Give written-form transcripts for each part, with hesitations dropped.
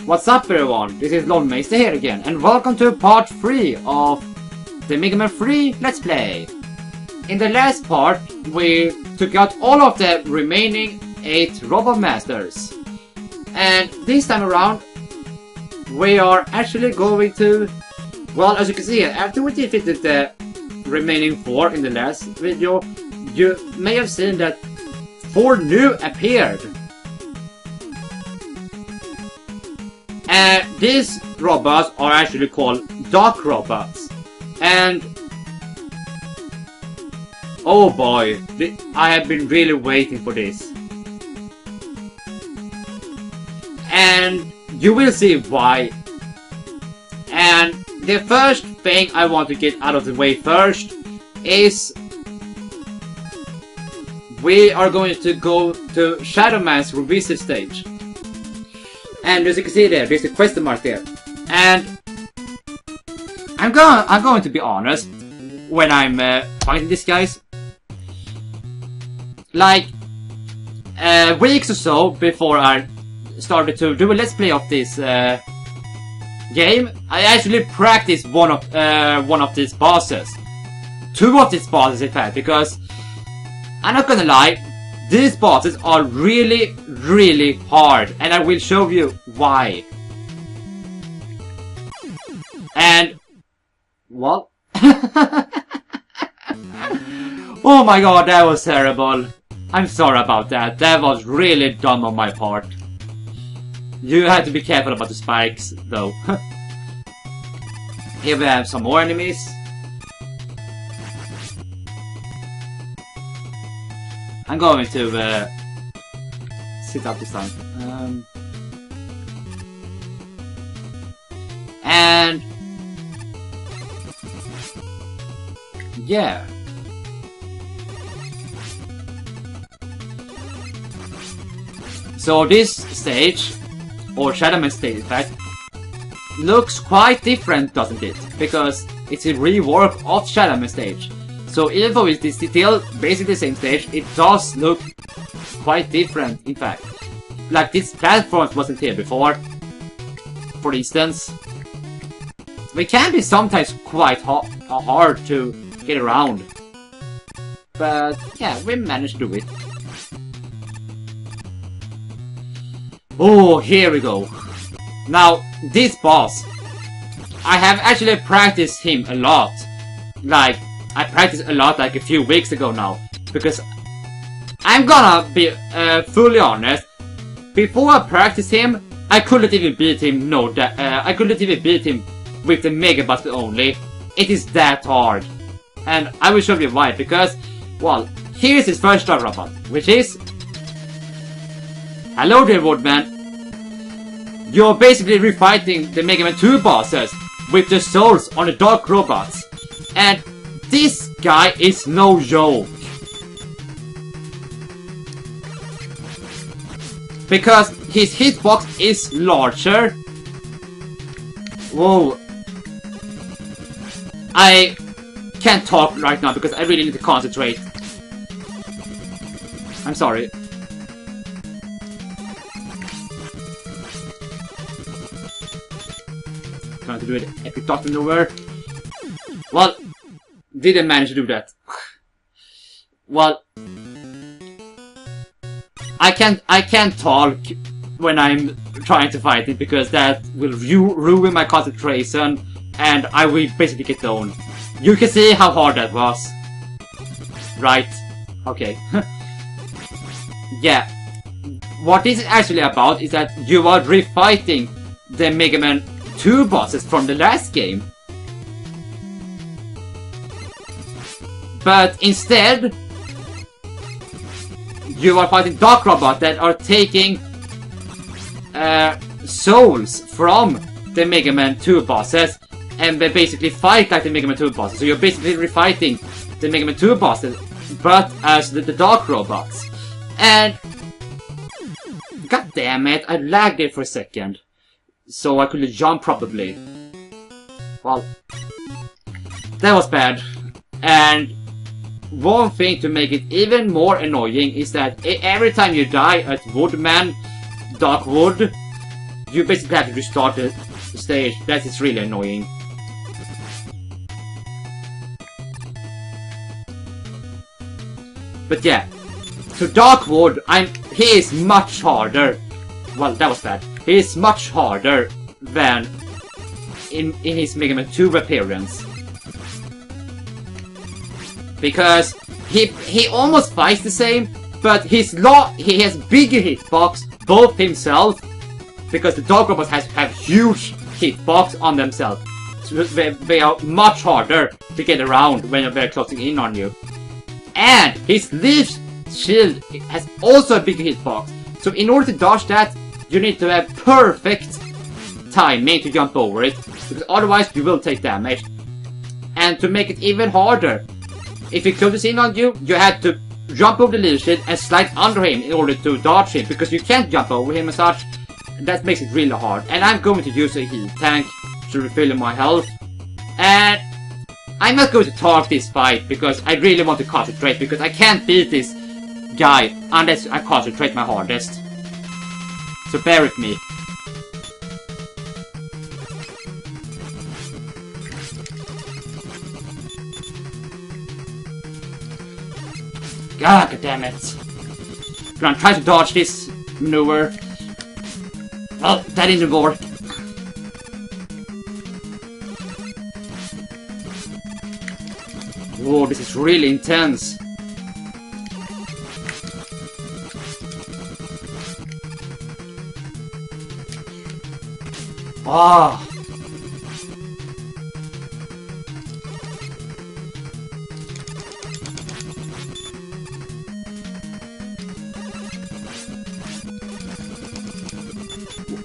What's up everyone, this is Lolmazter here again, and welcome to part 3 of the Mega Man 3 Let's Play. In the last part, we took out all of the remaining 8 Robot Masters. And this time around, we are actually going to... Well, as you can see here, after we defeated the remaining 4 in the last video, you may have seen that 4 new appeared. And these robots are actually called Dark Robots. And oh boy, I have been really waiting for this. And you will see why. And the first thing I want to get out of the way first is we are going to go to Shadow Man's revisit stage. And as you can see there, there's a question mark there. And I'm going to be honest when I'm fighting these guys. Like weeks or so before I started to do a let's play of this game, I actually practiced one of these bosses. 2 of these bosses in fact, because I'm not gonna lie, these bosses are really, really hard, and I will show you why. And what? Oh my god, that was terrible. I'm sorry about that. That was really dumb on my part. You had to be careful about the spikes, though. Here we have some more enemies. I'm going to sit up this time. And yeah. So this stage, or Shadow Man stage in fact, looks quite different, doesn't it? Because it's a rework of Shadow Man stage. So even though it is still basically the same stage, it does look quite different, in fact. Like this platform wasn't here before, for instance. It can be sometimes quite hard to get around. But yeah, we managed to do it. Oh, here we go. Now, this boss, I have actually practiced him a lot. Like, I practiced a lot like a few weeks ago now, because I'm gonna be fully honest. Before I practiced him, I couldn't even beat him. I couldn't even beat him with the Mega Buster only. It is that hard, and I will show you why. Because, well, here's his first Dark Robot, which is, hello there, Woodman. You're basically refighting the Mega Man 2 bosses with the souls on the Dark Robots, and this guy is no joke. Because his hitbox is larger. Whoa. I can't talk right now because I really need to concentrate. I'm sorry. Trying to do it epic talk maneuver. Well, didn't manage to do that. Well, I can't talk when I'm trying to fight it because that will ruin my concentration and I will basically get down. You can see how hard that was. Right. Okay. Yeah. What this is actually about is that you are refighting the Mega Man 2 bosses from the last game. But instead, you are fighting Dark Robots that are taking souls from the Mega Man 2 bosses, and they basically fight like the Mega Man 2 bosses. So you're basically refighting the Mega Man 2 bosses, but as the Dark Robots. And god damn it, I lagged it for a second, so I couldn't jump properly. Well, that was bad. And one thing to make it even more annoying is that every time you die at Woodman, Dark Wood, you basically have to restart the stage. That is really annoying. But yeah, so Darkwood, he is much harder. Well, that was bad. He is much harder than in his Mega Man 2 appearance. Because he almost fights the same, but he has bigger hitbox, both himself, because the Dark Robots have huge hitbox on themselves. So they are much harder to get around when they're closing in on you. And his leaf shield has also a bigger hitbox. So in order to dodge that, you need to have perfect timing to jump over it, because otherwise you will take damage. And to make it even harder, if he closes in on you, you have to jump over the leaf shield and slide under him in order to dodge him, because you can't jump over him as such. That makes it really hard. And I'm going to use a heal tank to refill my health. And I'm not going to talk this fight because I really want to concentrate, because I can't beat this guy unless I concentrate my hardest. So bear with me. God damn it. I'm gonna try to dodge this maneuver. Well, that didn't work. Whoa, this is really intense. Ah.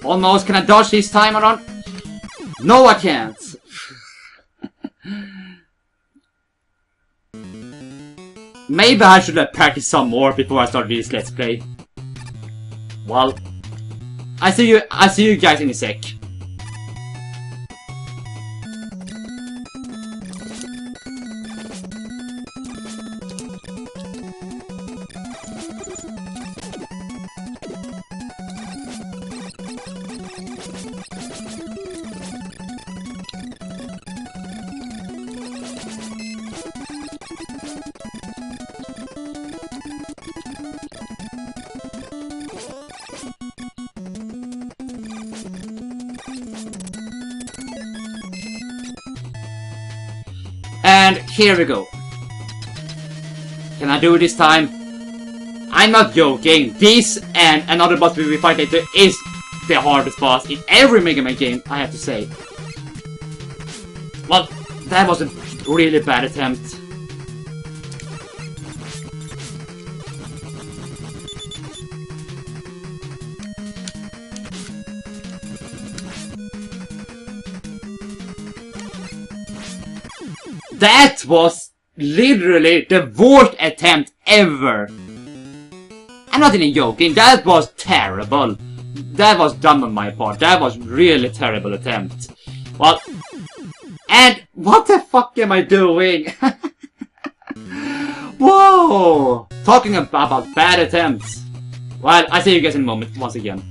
Almost. Can I dodge this time or not? No, I can't. Maybe I should have practiced some more before I start this Let's Play. Well, I see you guys in a sec. And here we go. Can I do it this time? I'm not joking. This and another boss we will fight later is the hardest boss in every Mega Man game, I have to say. Well, that was a really bad attempt. That was literally the worst attempt ever. I'm not even joking, that was terrible. That was dumb on my part, that was really terrible attempt. Well, and what the fuck am I doing? Whoa! Talking about bad attempts. Well, I'll see you guys in a moment, once again.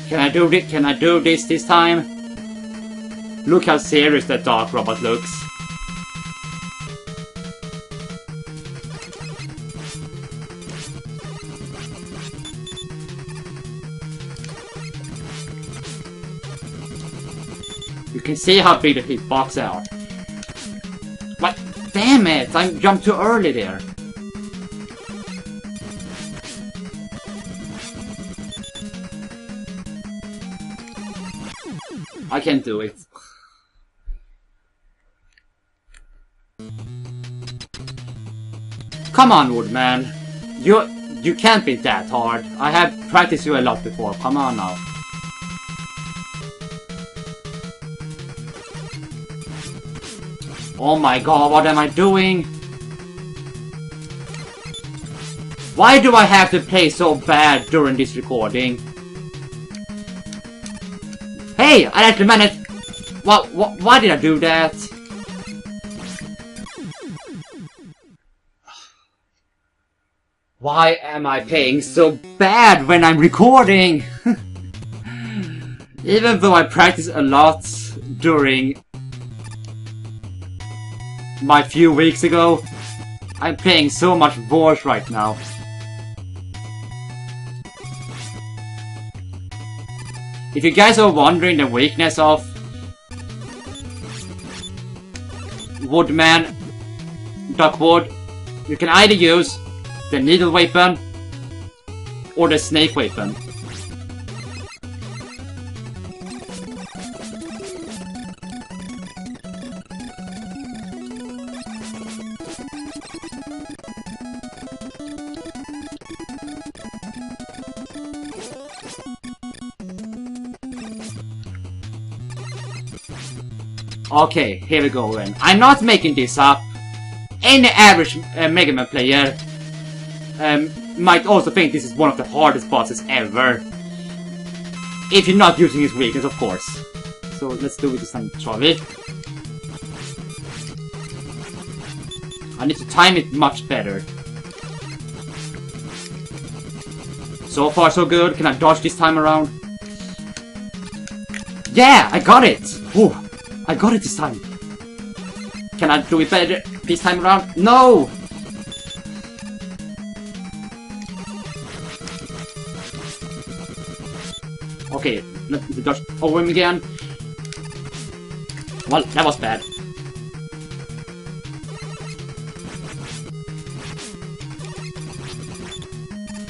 Can I do this? Can I do this time? Look how serious that Dark Robot looks. You can see how big the hitbox are. What? Damn it! I jumped too early there. I can't do it. Come on, Woodman. You can't be that hard. I have practiced you a lot before. Come on now. Oh my god, what am I doing? Why do I have to play so bad during this recording? Hey, I actually managed. Why did I do that? Why am I playing so bad when I'm recording? Even though I practiced a lot during my few weeks ago, I'm playing so much worse right now. If you guys are wondering the weakness of Woodman, Duckwood, you can either use the needle weapon or the snake weapon. Okay, here we go then. I'm not making this up. Any average Mega Man player might also think this is one of the hardest bosses ever. If you're not using his weakness, of course. So let's do it this time, shall we? I need to time it much better. So far so good. Can I dodge this time around? Yeah, I got it! Whew. I got it this time. Can I do it better this time around? No! Okay, let me dodge over him again. Well, that was bad.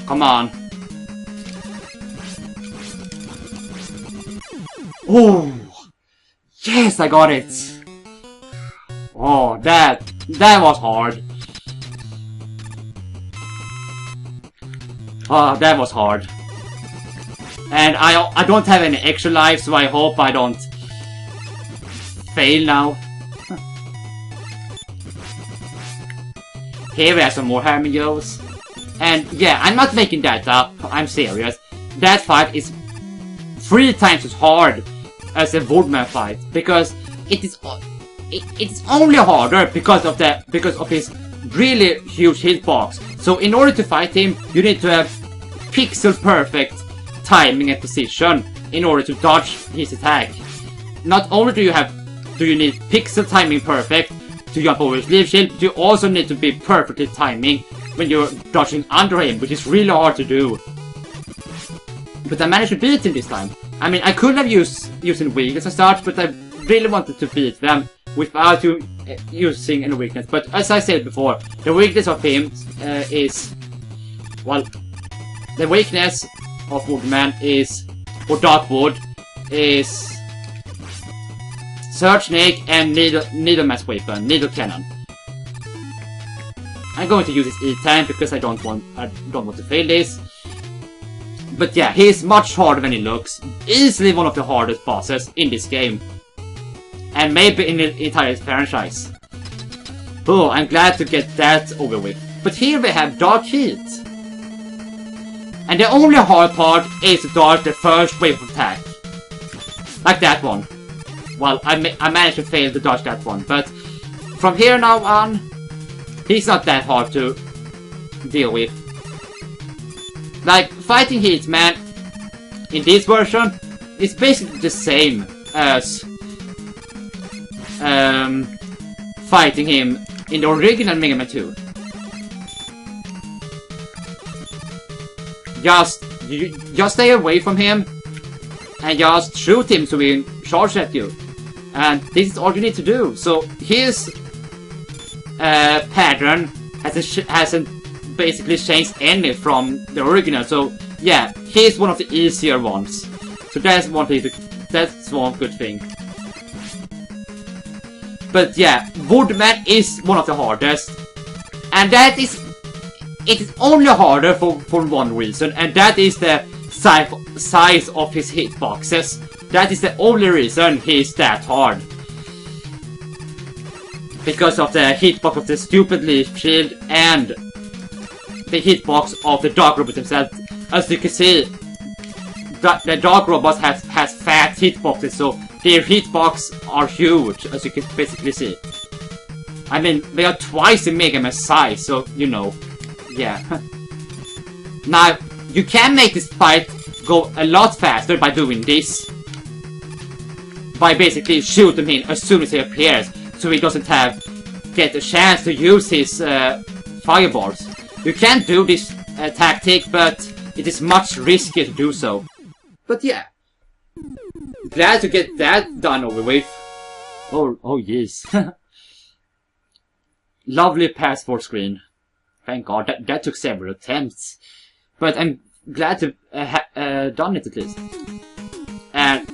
Come on. Oh! Yes, I got it! Oh, that was hard. Oh, that was hard. And I don't have any extra life, so I hope I don't fail now. Here we have some more Hermios. And yeah, I'm not making that up, I'm serious. That fight is 3 times as hard as a Woodman fight, because it's only harder because of his really huge hitbox. So in order to fight him, you need to have pixel perfect timing and position in order to dodge his attack. Not only do you need pixel timing perfect to jump over his leaf shield, you also need to be perfectly timing when you're dodging under him, which is really hard to do. But I managed to beat him this time. I mean, I could have using weakness and such, but I really wanted to beat them without using any weakness. But as I said before, the weakness of him is... Well, the weakness of Woodman is... or Darkwood is... Surge Snake and Needle Mass Weapon, Needle Cannon. I'm going to use this E10 because I don't want to fail this. But yeah, he is much harder than he looks. Easily one of the hardest bosses in this game. And maybe in the entire franchise. Oh, I'm glad to get that over with. But here we have Dark Heat. And the only hard part is to dodge the first wave of attack. Like that one. Well, I managed to fail to dodge that one. But from here now on, he's not that hard to deal with. Like, fighting Hitman in this version is basically the same as fighting him in the original Mega Man 2. Just stay away from him and just shoot him so he charges at you. And this is all you need to do. So his pattern hasn't basically changed any from the original. So yeah, he's one of the easier ones. So that's one good thing. But yeah, Woodman is one of the hardest. And it is only harder for one reason, and that is the size of his hitboxes. That is the only reason he's that hard. Because of the hitbox of the stupid leaf shield and the hitbox of the Dark Robot himself. As you can see, the Dark Robots has fat hitboxes, so their hitbox are huge, as you can basically see. I mean, they are twice the Mega Man size, so you know, yeah. Now, you can make this fight go a lot faster by doing this. By basically shooting him as soon as he appears, so he doesn't get a chance to use his fireballs. You can do this tactic, but it is much riskier to do so. But yeah, glad to get that done over with. Oh yes. Lovely passport screen. Thank God, that took several attempts. But I'm glad to done it at least. And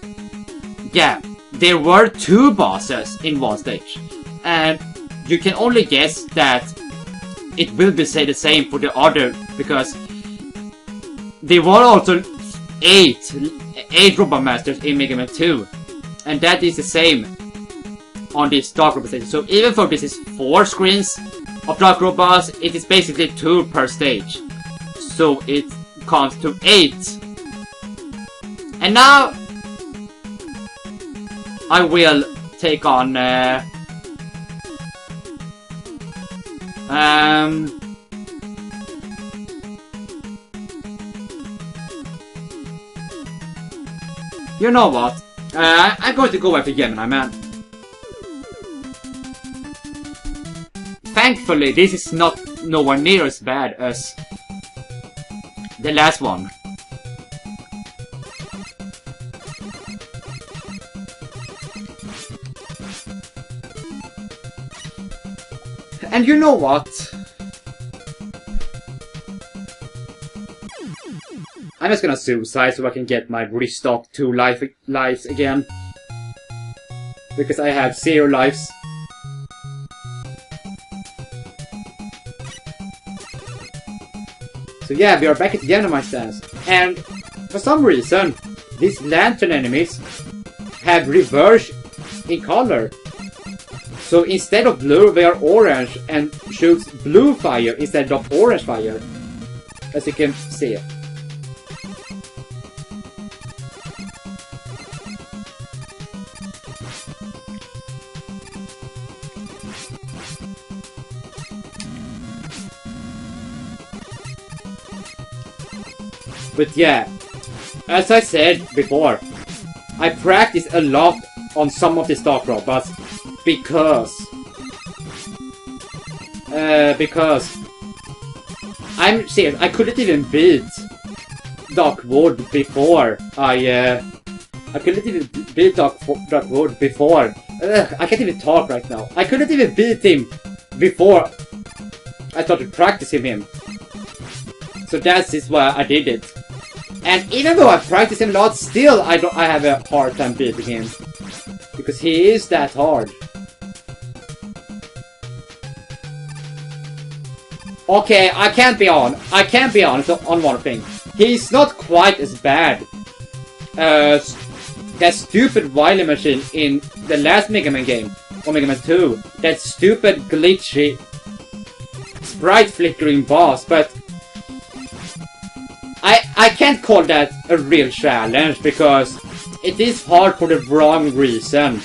yeah, there were 2 bosses in one stage. And you can only guess that it will be the same for the other, because there were also 8 Lolmazters in Mega Man 2. And that is the same on this Dark Robot stage. So even though this is 4 screens of Dark Robots, it is basically 2 per stage. So it comes to 8. And now I will take on you know what? I'm going to go after Gemini Man. Thankfully, this is not nowhere near as bad as the last one. And you know what? I'm just gonna suicide so I can get my restock 2 lives again. Because I have 0 lives. So yeah, we are back at the end of my stance. And for some reason, these lantern enemies have reversed in color. So instead of blue, they are orange and shoots blue fire instead of orange fire. As you can see. But yeah, as I said before, I practiced a lot on some of the Dark Robots because I'm serious, I couldn't even beat Darkwood before I couldn't even beat Darkwood before. I can't even talk right now. I couldn't even beat him before I started practicing him. So that is why I did it. And even though I practice him a lot, still I have a hard time beating him. Because he is that hard. Okay, I can't be honest on one thing. He's not quite as bad as that stupid Wily machine in the last Mega Man game, or Mega Man 2. That stupid glitchy sprite flickering boss, but I can't call that a real challenge, because it is hard for the wrong reason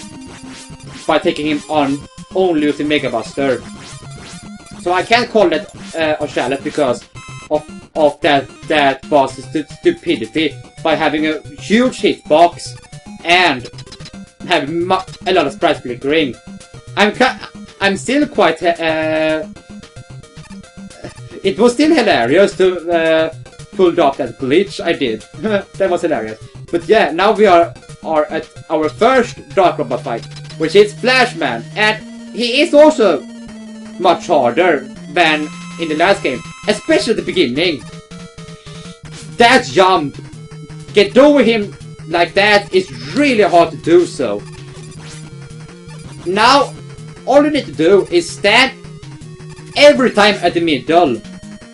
by taking him on only using Mega Buster. So I can't call that a challenge because of that boss's stupidity by having a huge hitbox and having a lot of sprite flickering. I'm still quite it was still hilarious to pulled off that glitch I did. That was hilarious. But yeah, now we are at our first Dark Robot fight, which is Flashman, and he is also much harder than in the last game, especially at the beginning. That jump, get over him like that is really hard to do so. Now, all you need to do is stand every time at the middle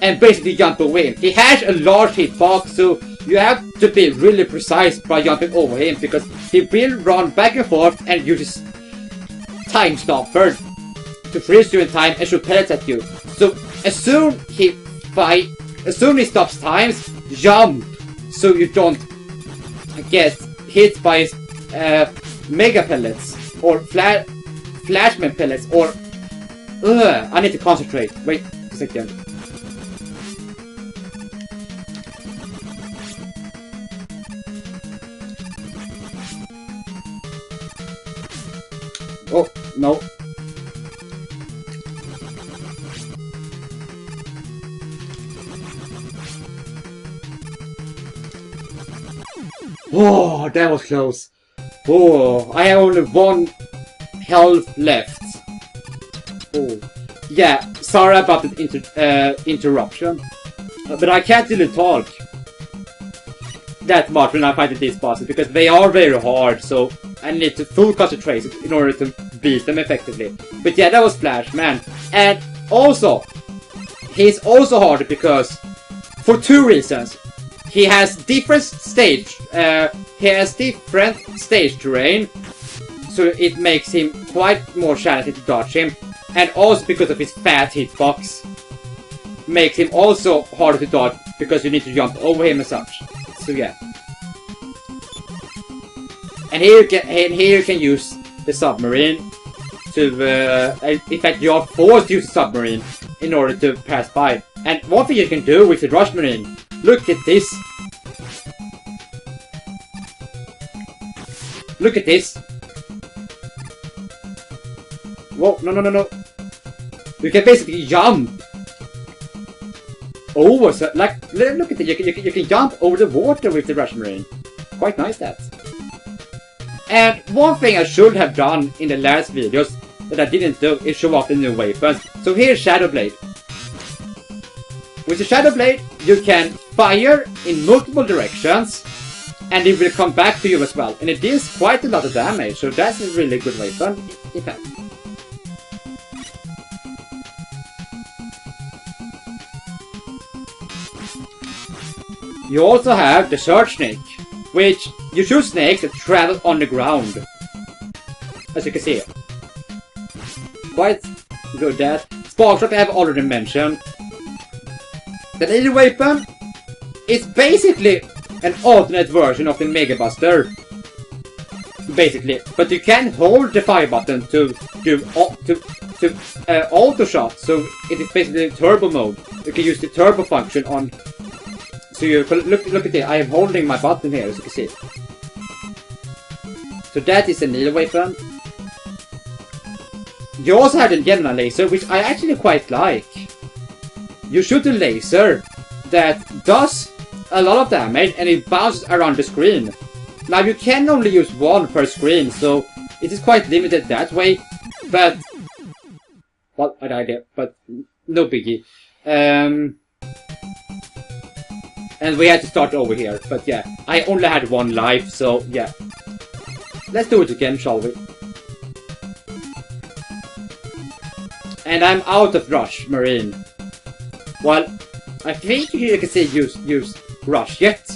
and basically jump away. He has a large hitbox, so you have to be really precise by jumping over him, because he will run back and forth and use time stopper to freeze you in time and shoot pellets at you. So as soon he stops times, jump so you don't get hit by his mega pellets or flashman pellets or I need to concentrate. Wait a second. No. Oh, that was close. Oh, I have only 1 health left. Oh, yeah. Sorry about the interruption, but I can't really talk that much when I fight these bosses because they are very hard. So I need to full concentrate in order to beat them effectively. But yeah, that was Flash, man. And also, he's also hard because for 2 reasons. He has different stage. He has different stage terrain, so it makes him quite more challenging to dodge him. And also because of his fat hitbox, makes him also harder to dodge because you need to jump over him and such. So yeah. And here you can use the submarine to. In fact, you are forced to use the submarine in order to pass by. And one thing you can do with the rush marine. Look at this. Look at this. Whoa, no. You can basically jump over, so, like, look at it. You can jump over the water with the rush marine. Quite nice, that. And one thing I should have done in the last videos that I didn't do is show off the new weapons. So here's Shadow Blade. With the Shadow Blade, you can fire in multiple directions, and it will come back to you as well. And it deals quite a lot of damage, so that's a really good weapon, in fact. You also have the Surge Snake, which you shoot snakes that travel on the ground. As you can see. Quite good that. Sparkshot I have already mentioned. The lady weapon is basically an alternate version of the Mega Buster. Basically. But you can hold the fire button to do auto shot, so it is basically turbo mode. You can use the turbo function on. So you look at it, I am holding my button here, as you can see. So that is a needle weapon. You also have the Gemini laser, which I actually quite like. You shoot a laser that does a lot of damage and it bounces around the screen. Now you can only use 1 per screen, so it is quite limited that way. But well, I died there, but no biggie. And we had to start over here, but yeah, I only had 1 life, so yeah. Let's do it again, shall we? And I'm out of Rush Marine. Well, I think you can say use Rush yet.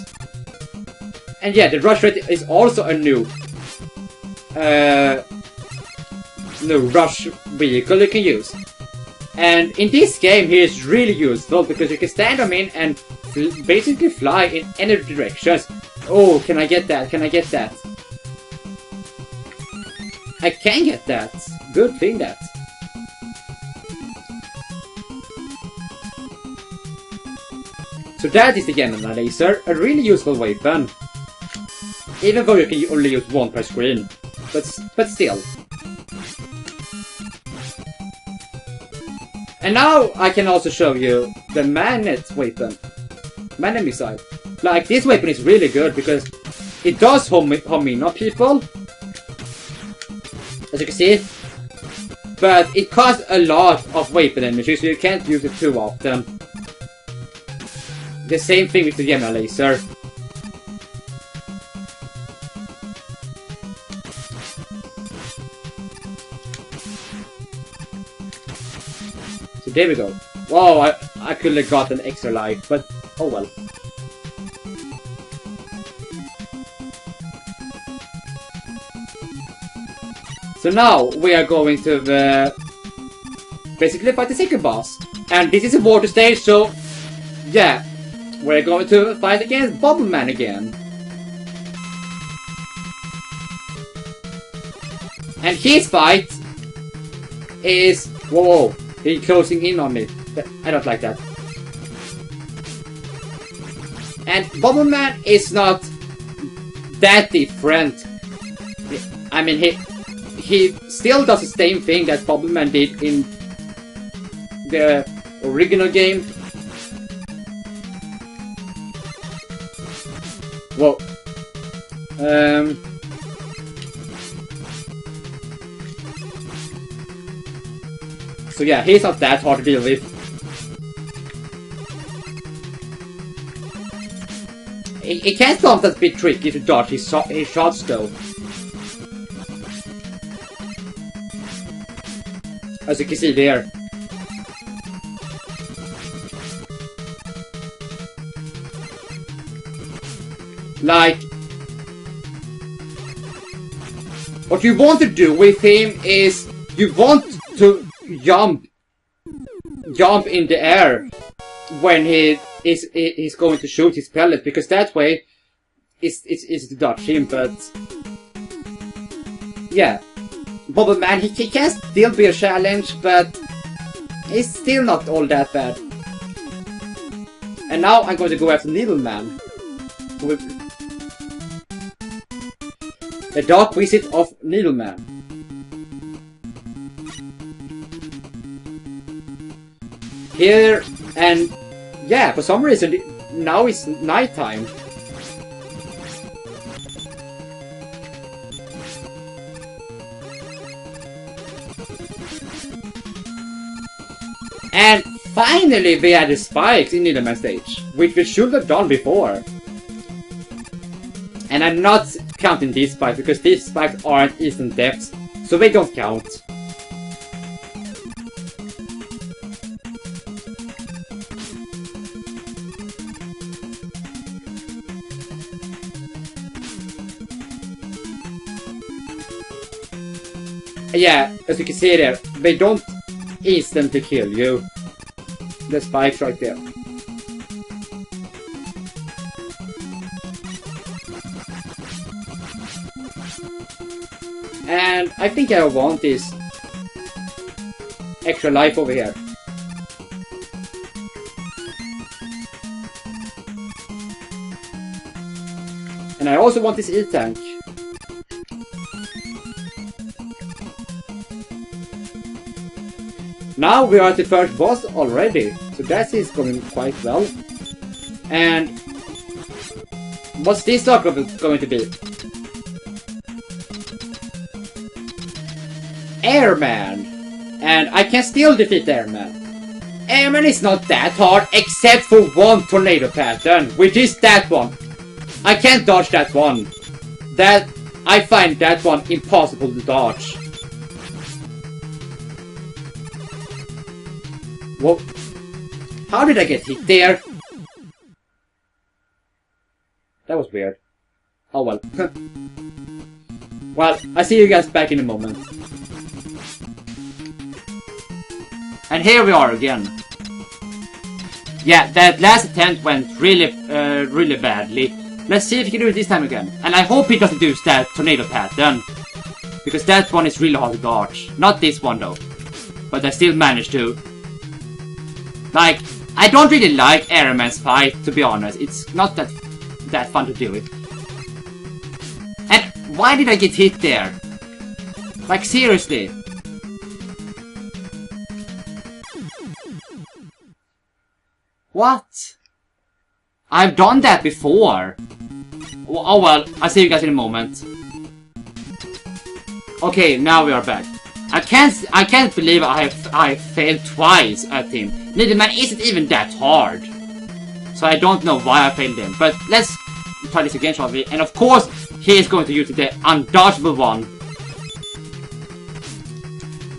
And yeah, the Rush Rate is also a new Rush vehicle you can use. And in this game here is really useful because you can stand on him and basically fly in any directions. Oh, can I get that? Can I get that? I can get that. Good thing that. So that is the Gemini laser, a really useful weapon. Even though you can only use 1 per screen. But still. And now I can also show you the Magnet weapon. Magnet missile. Like, this weapon is really good because it does home in on people. As you can see. But it costs a lot of weapon energy, so you can't use it too often. The same thing with the Gemini laser. So there we go. Wow, I could have got an extra life, but oh well. So now we are going to basically fight the second boss. And this is a water stage, so yeah. We're going to fight against Bubble Man again. And his fight is... Whoa, he's closing in on me. I don't like that. And Bubble Man is not that different. I mean, he still does the same thing that Bobbleman did in the original game. Whoa. So yeah, he's not that hard to deal with. It can sometimes be tricky to dodge his shots though. As you can see there. Like, what you want to do with him is you want to jump in the air when he's going to shoot his pellet, because that way it's easy to dodge him. But yeah, Bobbleman, he can still be a challenge, but he's still not all that bad. And now I'm going to go after Needleman. The Dark Visit of Needleman. Here, and yeah, for some reason now it's nighttime. And finally we had the spikes in Needleman stage, which we should have done before. And I'm not counting these spikes, because these spikes aren't instant deaths, so they don't count. Yeah, as you can see there, they don't instantly kill you. The spikes right there. And I think I want this extra life over here. And I also want this E-tank. Now we are at the first boss already, so that is going quite well. And what's this stock going to be? Airman! And I can still defeat Airman. Airman is not that hard, except for one tornado pattern, which is that one. I can't dodge that one. I find that one impossible to dodge. Whoa. How did I get hit there? That was weird. Oh well. Well, I see you guys back in a moment. And here we are again. Yeah, that last attempt went really badly. Let's see if he can do it this time again. And I hope he doesn't do that tornado pattern, because that one is really hard to dodge. Not this one though. But I still managed to. Like, I don't really like Airman's fight, to be honest. It's not that fun to deal with. And why did I get hit there? Like, seriously. What? I've done that before. Oh well, I'll see you guys in a moment. Okay, now we are back. I can't believe I failed twice at him. Needleman isn't even that hard. So I don't know why I failed him. But let's try this again, shall we? And of course, he is going to use the undodgeable one.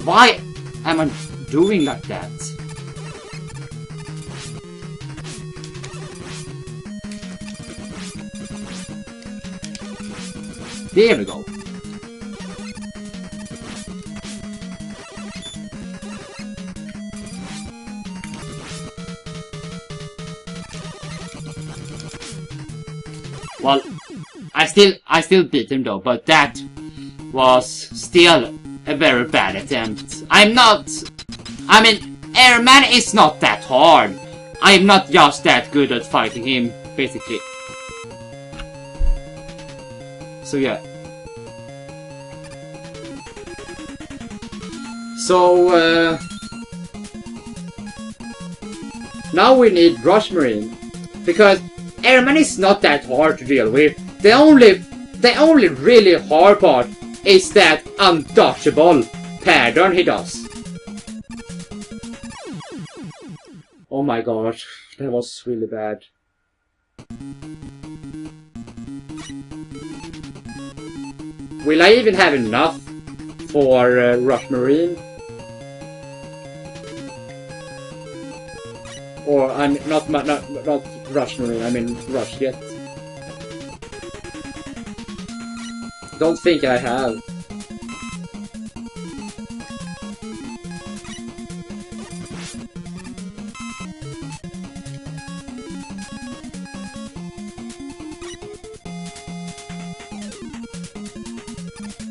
Why am I doing like that? There we go. Well, I still beat him though, but that was still a very bad attempt. I mean, Airman is not that hard. I'm not just that good at fighting him, basically. So yeah. So now we need Rush Marine, because Airman is not that hard to deal with. The only really hard part is that undodgeable pattern he does. Oh my gosh, that was really bad. Will I even have enough for Rush Marine? Or I'm not Rush Marine, I mean Rush Jet. Don't think I have.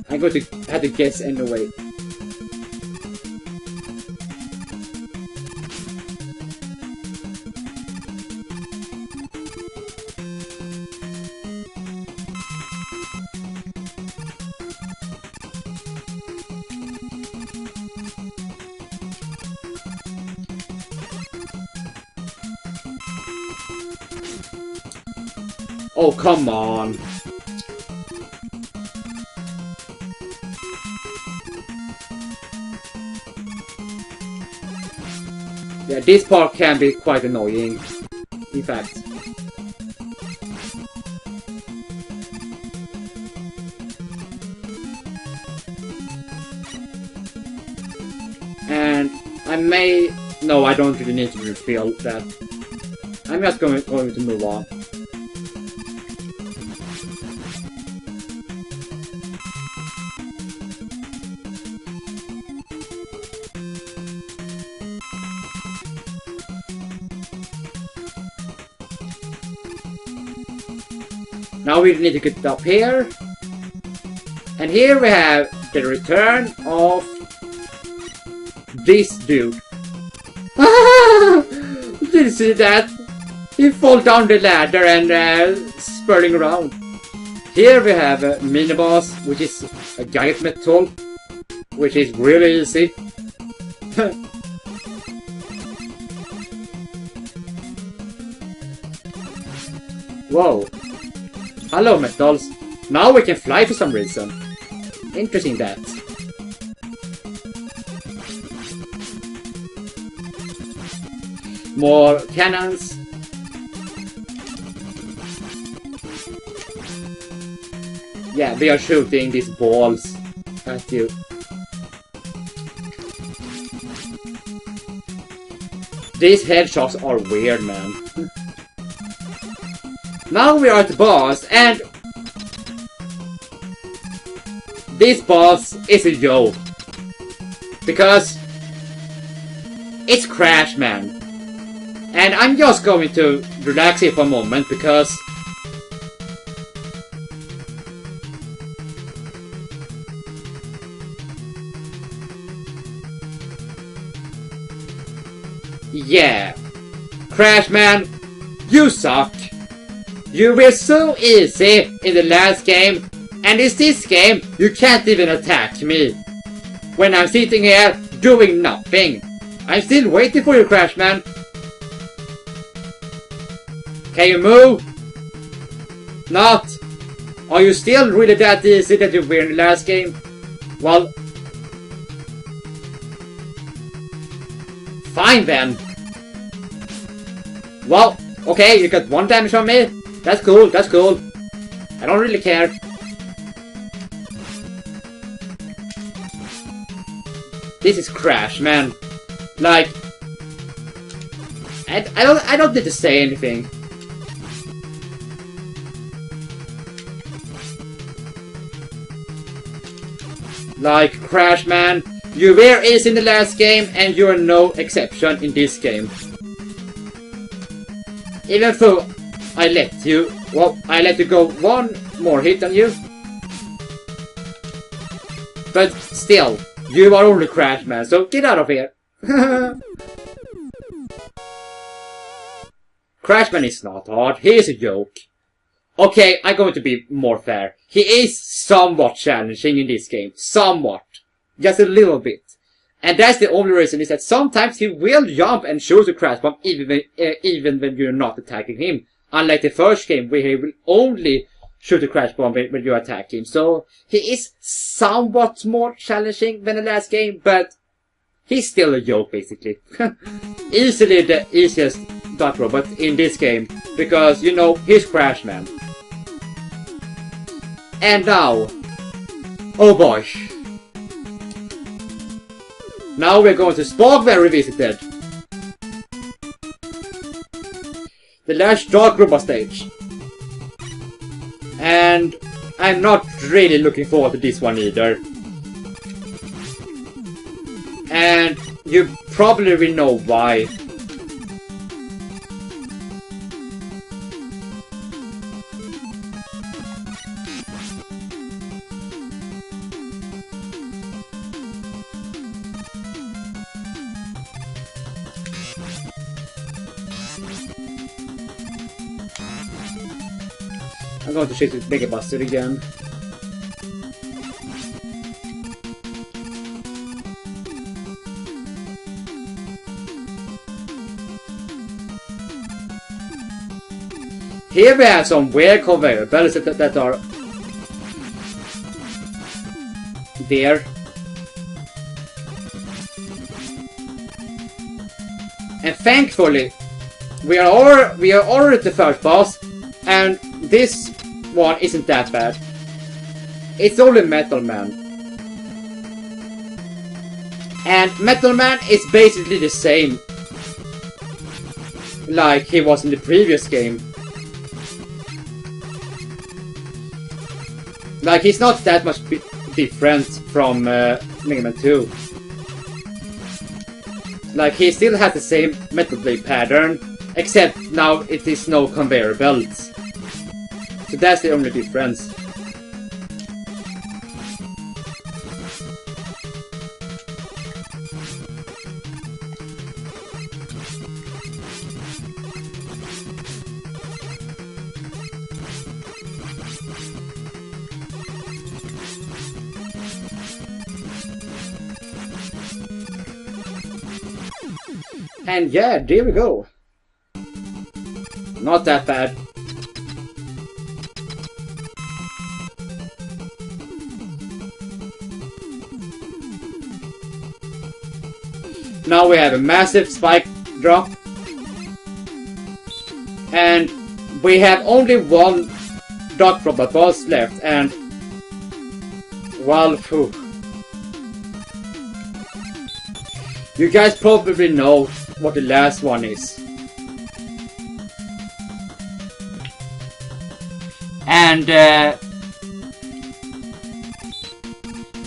I'm going to have to guess anyway. Oh, come on. Yeah, this part can be quite annoying, in fact. And I may... No, I don't really need to refill that. I'm just going to move on. Now we need to get up here. And here we have the return of this dude. Did you see that? He fall down the ladder and spurting around. Here we have a mini boss, which is a giant metal, which is really easy. Whoa. Hello, metals. Now we can fly for some reason. Interesting that. More cannons. Yeah, we are shooting these balls at you. These headshots are weird, man. Now we are at the boss, and this boss is a joke. Because it's Crash, man. And I'm just going to relax here for a moment, because yeah, Crash, man, you suck. You were so easy in the last game, and in this game, you can't even attack me. When I'm sitting here, doing nothing. I'm still waiting for you, Crash Man. Can you move? Not? Are you still really that easy that you were in the last game? Well... fine then. Well, okay, you got 1 damage on me. That's cool, that's cool. I don't really care. This is Crash, man. Like, I don't need to say anything. Like, Crash, man, you were ace in the last game, and you're no exception in this game. Even though I let you go 1 more hit on you. But still, you are only Crash, man, so get out of here. Crashman is not hard, he is a joke. Okay, I'm going to be more fair. He is somewhat challenging in this game. Somewhat. Just a little bit. And that's the only reason, is that sometimes he will jump and shoot a crash bomb even when you're not attacking him. Unlike the first game where he will only shoot a crash bomb when you attack him. So he is somewhat more challenging than the last game, but he's still a joke basically. Easily the easiest Duck Robot in this game, because you know, he's Crash Man. And now, oh boy. Now we're going to Sparkman Revisited. The last Dark Robot stage. And I'm not really looking forward to this one either. And you probably will know why. I'm going to shoot with Mega Buster again. Here we have some weird conveyor belts that are there. And thankfully, we are already at the first boss, and this one isn't that bad. It's only Metal Man. And Metal Man is basically the same like he was in the previous game. Like, he's not that much different from Mega Man 2. Like, he still has the same Metal Blade pattern, except now it is no conveyor belts. So that's the only difference. And yeah, there we go. Not that bad. Now we have a massive spike drop. And we have only one Dark Robot boss left, and well, phew. You guys probably know what the last one is. And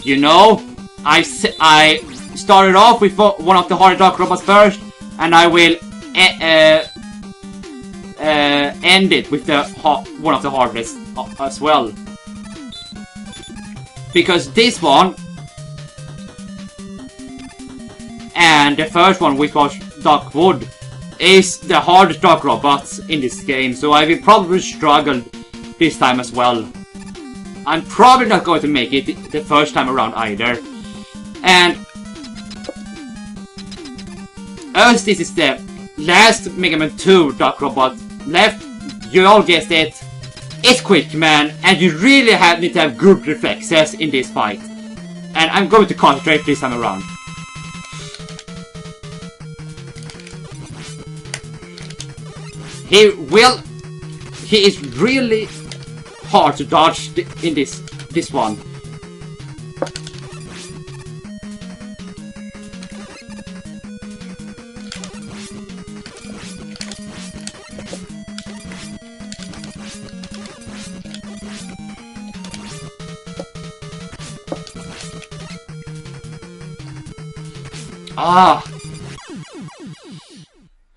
you know, I started off with one of the hard Dark Robots first, and I will end it with the one of the hardest as well. Because this one and the first one, which was Dark Wood, is the hardest Dark Robots in this game, so I will probably struggle this time as well. I'm probably not going to make it the first time around either. And as this is the last Mega Man 2 Dark Robot left, you all guessed it, it's Quick Man, and you really need to have good reflexes in this fight. And I'm going to concentrate this time around. He is really hard to dodge in this one.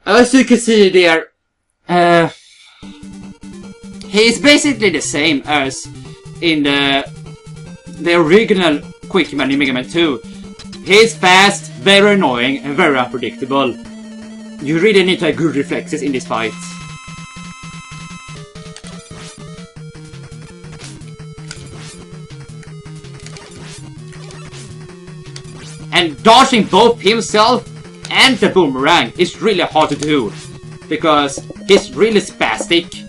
As you can see there, he is basically the same as in the original Quick Man in Mega Man 2. He is fast, very annoying, and very unpredictable. You really need to have good reflexes in this fight. And dodging both himself and the boomerang is really hard to do, because he's really spastic.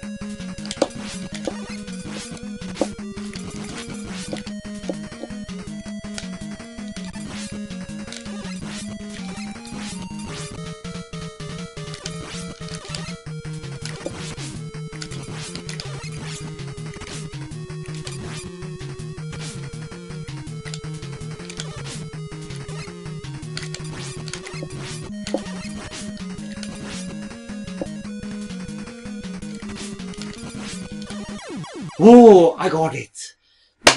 Oh, I got it!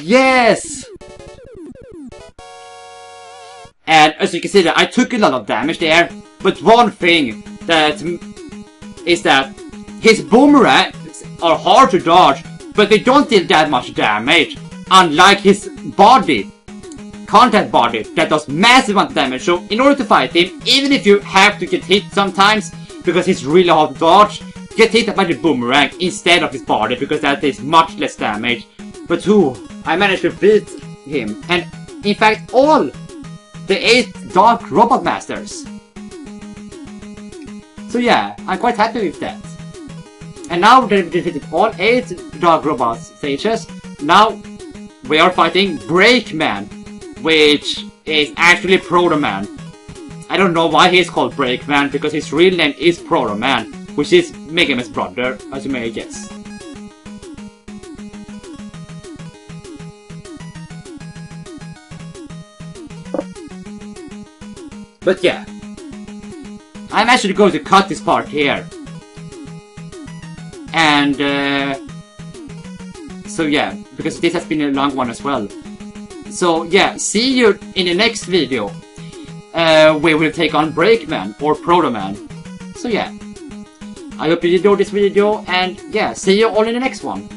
Yes! And as you can see, that I took a lot of damage there, but one thing that is that his boomerangs are hard to dodge, but they don't deal that much damage, unlike his body, contact body, that does massive amount of damage. So in order to fight him, even if you have to get hit sometimes, because he's really hard to dodge, get hit by the boomerang instead of his body, because that is much less damage. But I managed to beat him, and in fact all the 8 Dark Robot Masters. So yeah, I'm quite happy with that. And now that we've defeated all 8 Dark Robot stages, now we are fighting Breakman, which is actually Proto Man. I don't know why he's called Breakman, because his real name is Proto Man, which is Mega Man's brother, as you may guess. But yeah, I'm actually going to cut this part here. And so yeah, because this has been a long one as well. So yeah, see you in the next video, where we'll take on Breakman or Proto Man. So yeah, I hope you enjoyed this video, and yeah, see you all in the next one.